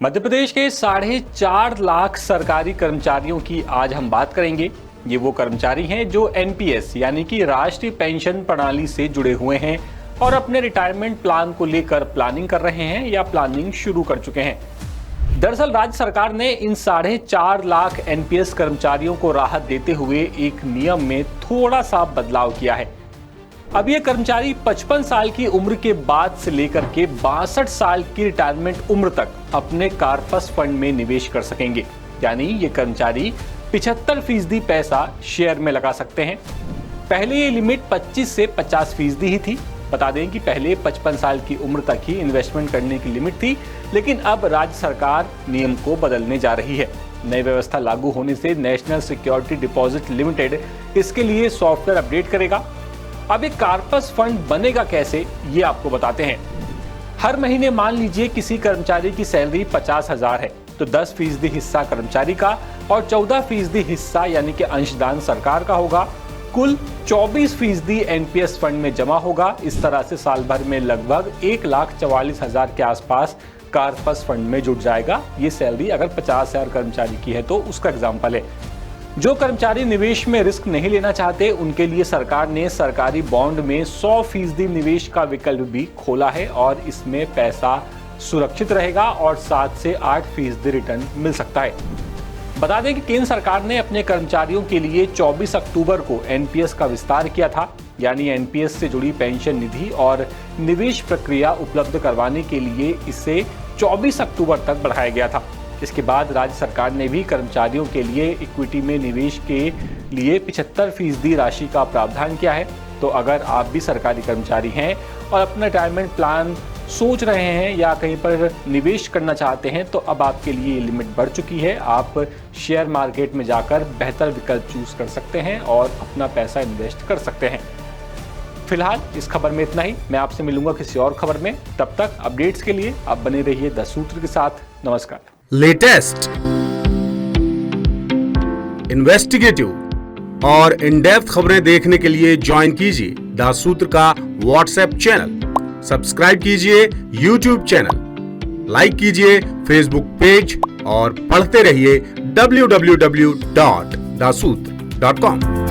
मध्य प्रदेश के 4.5 लाख सरकारी कर्मचारियों की आज हम बात करेंगे। ये वो कर्मचारी हैं जो एनपीएस यानी कि राष्ट्रीय पेंशन प्रणाली से जुड़े हुए हैं और अपने रिटायरमेंट प्लान को लेकर प्लानिंग कर रहे हैं या प्लानिंग शुरू कर चुके हैं। दरअसल राज्य सरकार ने इन 4.5 लाख एनपीएस कर्मचारियों को राहत देते हुए एक नियम में थोड़ा सा बदलाव किया है। अब ये कर्मचारी 55 साल की उम्र के बाद से लेकर के 62 साल की रिटायरमेंट उम्र तक अपने कार्पस फंड में निवेश कर सकेंगे। यानी ये कर्मचारी 75% पैसा शेयर में लगा सकते हैं। पहले ये लिमिट 25 से 50% ही थी। बता दें कि पहले 55 साल की उम्र तक ही इन्वेस्टमेंट करने की लिमिट थी, लेकिन अब राज्य सरकार नियम को बदलने जा रही है। नई व्यवस्था लागू होने से नेशनल सिक्योरिटी डिपॉजिट लिमिटेड इसके लिए सॉफ्टवेयर अपडेट करेगा। अब एक कार्पस फंड बनेगा कैसे, ये आपको बताते हैं। हर महीने मान लीजिए किसी कर्मचारी की सैलरी 50,000 है, तो 10% हिस्सा कर्मचारी का और 14% हिस्सा यानी कि अंशदान सरकार का होगा। कुल 24% एनपीएस फंड में जमा होगा। इस तरह से साल भर में लगभग 1,44,000 के आसपास कार्पस फंड में जुट जाएगा। ये सैलरी अगर 50,000 कर्मचारी की है तो उसका एग्जाम्पल है। जो कर्मचारी निवेश में रिस्क नहीं लेना चाहते, उनके लिए सरकार ने सरकारी बॉन्ड में 100% निवेश का विकल्प भी खोला है और इसमें पैसा सुरक्षित रहेगा और 7 से 8% रिटर्न मिल सकता है। बता दें कि केंद्र सरकार ने अपने कर्मचारियों के लिए 24 अक्टूबर को एनपीएस का विस्तार किया था। यानी एनपीएस से जुड़ी पेंशन निधि और निवेश प्रक्रिया उपलब्ध करवाने के लिए इसे 24 अक्टूबर तक बढ़ाया गया था। इसके बाद राज्य सरकार ने भी कर्मचारियों के लिए इक्विटी में निवेश के लिए 75% राशि का प्रावधान किया है। तो अगर आप भी सरकारी कर्मचारी हैं और अपना रिटायरमेंट प्लान सोच रहे हैं या कहीं पर निवेश करना चाहते हैं, तो अब आपके लिए लिमिट बढ़ चुकी है। आप शेयर मार्केट में जाकर बेहतर विकल्प चूज कर सकते हैं और अपना पैसा इन्वेस्ट कर सकते हैं। फिलहाल इस खबर में इतना ही। मैं आपसे मिलूंगा किसी और खबर में। तब तक अपडेट्स के लिए आप बने रहिए द सूत्र के साथ। नमस्कार। लेटेस्ट, इन्वेस्टिगेटिव और इन डेप्थ खबरें देखने के लिए ज्वाइन कीजिए द सूत्र का व्हाट्सएप चैनल, सब्सक्राइब कीजिए यूट्यूब चैनल, लाइक कीजिए फेसबुक पेज और पढ़ते रहिए www.daसूत्र.com।